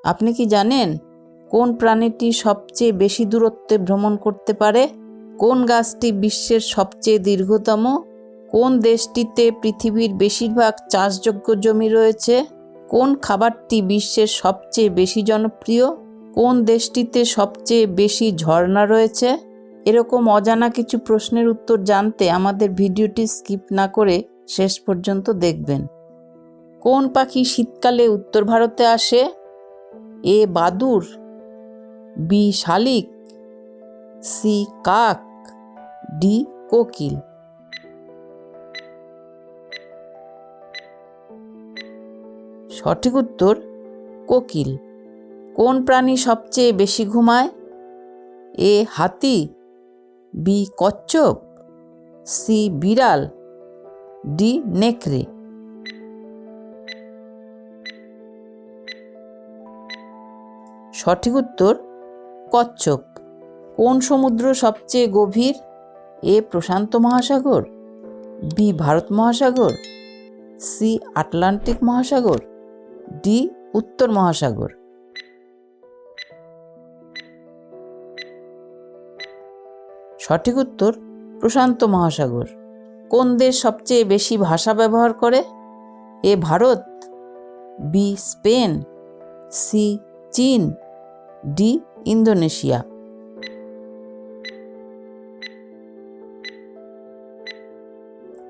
আপনি কি জানেন কোন প্রাণীটি সবচেয়ে বেশি দূরত্বে ভ্রমণ করতে পারে? কোন গাছটি বিশ্বের সবচেয়ে দীর্ঘতম? কোন দেশটিতে পৃথিবীর বেশিরভাগ চাষযোগ্য জমি রয়েছে? কোন খাবারটি বিশ্বের সবচেয়ে বেশি জনপ্রিয়? কোন দেশটিতে সবচেয়ে বেশি ঝর্ণা রয়েছে? এরকম অজানা কিছু প্রশ্নের উত্তর জানতে আমাদের ভিডিওটি স্কিপ না করে শেষ পর্যন্ত দেখবেন। কোন পাখি শীতকালে উত্তর ভারতে আসে? এ বাদুড়, বি শালিক, সি কাক, ডি কোকিল। সঠিক উত্তর কোকিল। কোন প্রাণী সবচেয়ে বেশি ঘুমায়? এ হাতি, বি কচ্ছপ, সি বিড়াল, ডি নেকড়ে। সঠিক উত্তর কচ্ছপ। কোন সমুদ্র সবচেয়ে গভীর? এ প্রশান্ত মহাসাগর, বি ভারত মহাসাগর, সি আটলান্টিক মহাসাগর, ডি উত্তর মহাসাগর। সঠিক উত্তর প্রশান্ত মহাসাগর। কোন দেশ সবচেয়ে বেশি ভাষা ব্যবহার করে? এ ভারত, বি স্পেন, সি চীন, ডি ইন্দোনেশিয়া।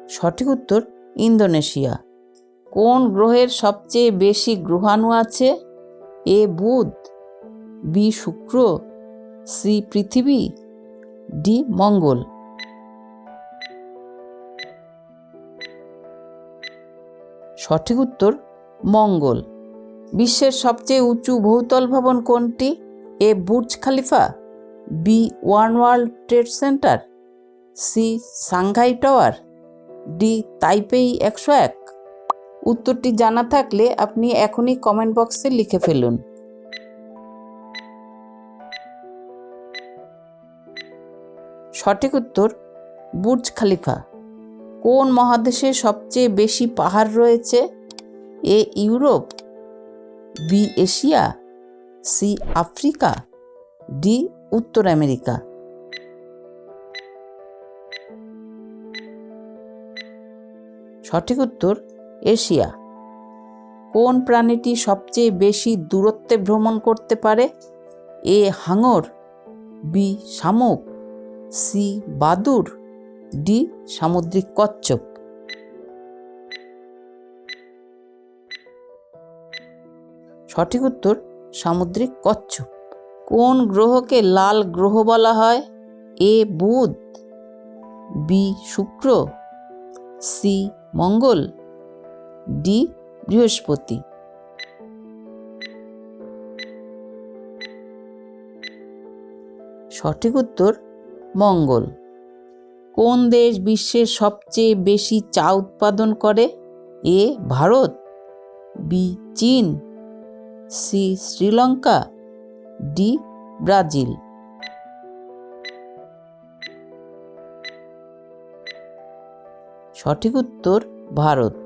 সঠিক উত্তর ইন্দোনেশিয়া। কোন গ্রহের সবচেয়ে বেশি গ্রহাণু আছে? এ বুধ, বি শুক্র, সি পৃথিবী, ডি মঙ্গল। সঠিক উত্তর মঙ্গল। বিশ্বের সবচেয়ে উঁচু বহুতল ভবন কোনটি? A Burj Khalifa, B one World Trade Centre, C Shanghai Tower, D Taipei 101। উত্তরটি জানা থাকলে আপনি এখনই কমেন্ট বক্সে লিখে ফেলুন। সঠিক উত্তর বুর্জ খলিফা। কোন মহাদেশে সবচেয়ে বেশি পাহাড় রয়েছে? A Europe, B Asia, C Africa, D উত্তর আমেরিকা। সঠিক উত্তর এশিয়া। কোন প্রাণীটি সবচেয়ে বেশি দূরত্বে ভ্রমণ করতে পারে? এ হাঙর, বি শামুক, সি বাদুড়, ডি সামুদ্রিক কচ্ছপ। সঠিক উত্তর সামুদ্রিক কচ্ছপ। কোন গ্রহকে লাল গ্রহ বলা হয়? এ বুধ, বি শুক্র, সি মঙ্গল, ডি বৃহস্পতি। সঠিক উত্তর মঙ্গল। কোন দেশ বিশ্বের সবচেয়ে বেশি চা উৎপাদন করে? এ ভারত, বি চীন, সি শ্রীলঙ্কা, ডি ব্রাজিল। সঠিক উত্তর ভারত।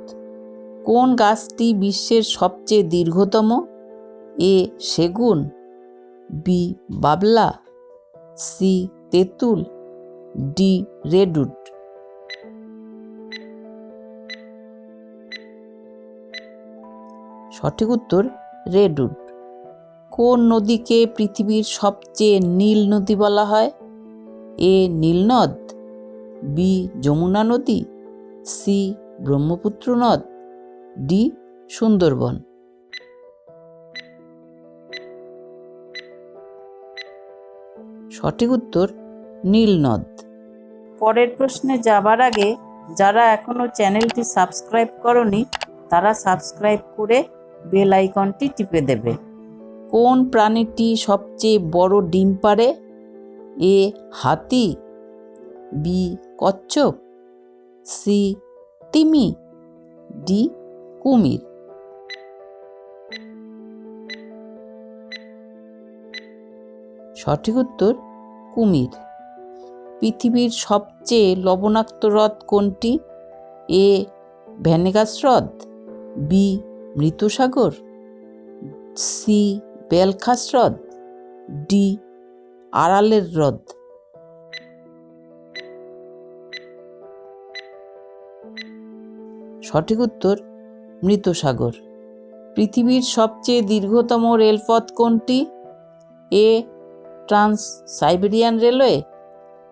কোন গাছটি বিশ্বের সবচেয়ে দীর্ঘতম? এ সেগুন, বি বাবলা, সি তেঁতুল, ডি রেডউড। সঠিক উত্তর রেডউড। কোন নদীকে পৃথিবীর সবচেয়ে নীল নদী বলা হয়? এ নীলনদ, বি যমুনা নদী, সি ব্রহ্মপুত্র নদ, ডি সুন্দরবন। সঠিক উত্তর নীলনদ। পরের প্রশ্নে যাবার আগে যারা এখনো চ্যানেলটি সাবস্ক্রাইব করনি তারা সাবস্ক্রাইব করে বেল আইকনটি টিপে দেবে। কোন প্রাণীটি সবচেয়ে বড় ডিম পাড়ে? এ হাতি, বি কচ্ছপ, সি তিমি, ডি কুমির। সঠিক উত্তর কুমির। পৃথিবীর সবচেয়ে লবণাক্ত হ্রদ কোনটি? এ ভেনেগাস হ্রদ, বি মৃত সাগর, সি বেলখাস হ্রদ, ডি আড়ালের হ্রদ। সঠিক উত্তর মৃত সাগর। পৃথিবীর সবচেয়ে দীর্ঘতম রেলপথ কোনটি? A trans Siberian railway,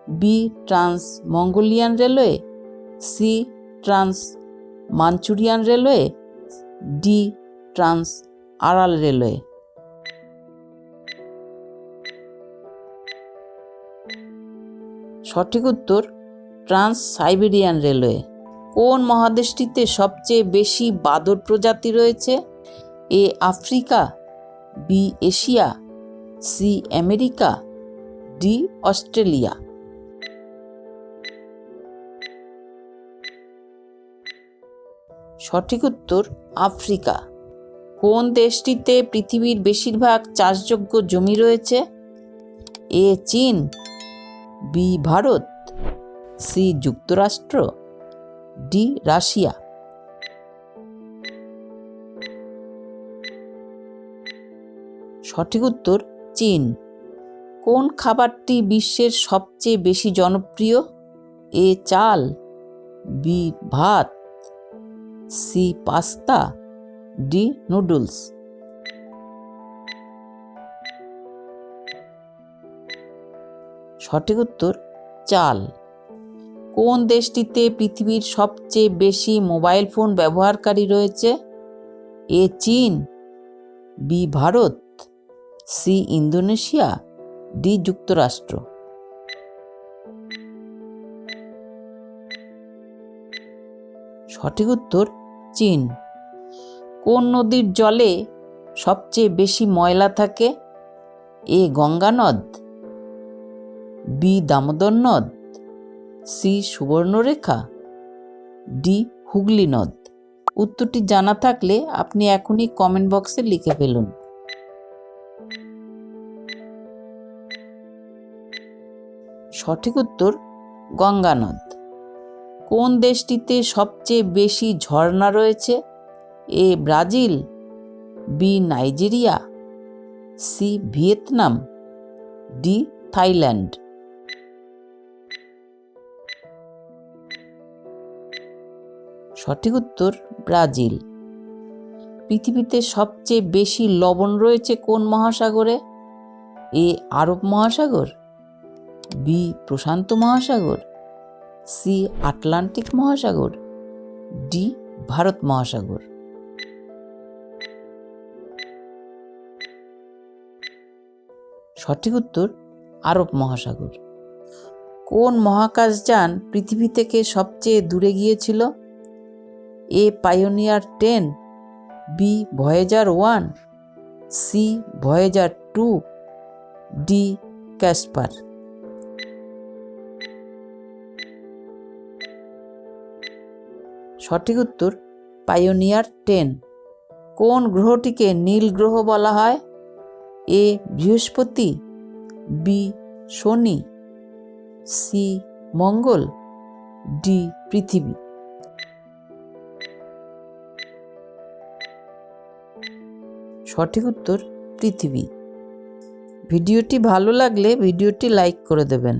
B trans Mongolian railway, C trans Manchurian railway, D trans Aral railway. সঠিক উত্তর ট্রান্স সাইবেরিয়ান রেলওয়ে। কোন মহাদেশটিতে সবচেয়ে বেশি বাদর প্রজাতি রয়েছে? A Africa, B Asia, C America, D Australia. সঠিক উত্তর আফ্রিকা। কোন দেশটিতে পৃথিবীর বেশিরভাগ চাষযোগ্য জমি রয়েছে? এ চীন, বি ভারত, সি যুক্তরাষ্ট্র, ডি রাশিয়া। সঠিক উত্তর চীন। কোন খাবারটি বিশ্বের সবচেয়ে বেশি জনপ্রিয়? এ চাল, বি ভাত, সি পাস্তা, ডি নুডলস। সঠিক উত্তর চাল। কোন দেশটিতে পৃথিবীর সবচেয়ে বেশি মোবাইল ফোন ব্যবহারকারী রয়েছে? এ চীন, B Bharat, C Indonesia, D যুক্তরাষ্ট্র। সঠিক উত্তর চীন। কোন নদীর জলে সবচেয়ে বেশি ময়লা থাকে? এ গঙ্গা নদ, বি দামোদর নদ, সি সুবর্ণরেখা, ডি হুগলি নদ। উত্তরটি জানা থাকলে আপনি এখনই কমেন্ট বক্সে লিখে ফেলুন। সঠিক উত্তর গঙ্গা নদ। কোন দেশটিতে সবচেয়ে বেশি ঝর্ণা রয়েছে? A Brazil, B Nigeria, C Vietnam, D Thailand. সঠিক উত্তর ব্রাজিল। পৃথিবীতে সবচেয়ে বেশি লবণ রয়েছে কোন মহাসাগরে? এ আরব মহাসাগর, বি প্রশান্ত মহাসাগর, সি আটলান্টিক মহাসাগর, ডি ভারত মহাসাগর। সঠিক উত্তর আরব মহাসাগর। কোন মহাকাশযান পৃথিবী থেকে সবচেয়ে দূরে গিয়েছিল? A Pioneer 10, B Voyager 1, C Voyager 2, D Casper. সঠিক উত্তর পায়োনিয়ার 10। কোন গ্রহটিকে নীল গ্রহ বলা হয়? এ বৃহস্পতি, বি শনি, সি মঙ্গল, ডি পৃথিবী। সঠিক উত্তর পৃথিবী। ভিডিওটি ভালো লাগলে ভিডিওটি লাইক করে দেবেন।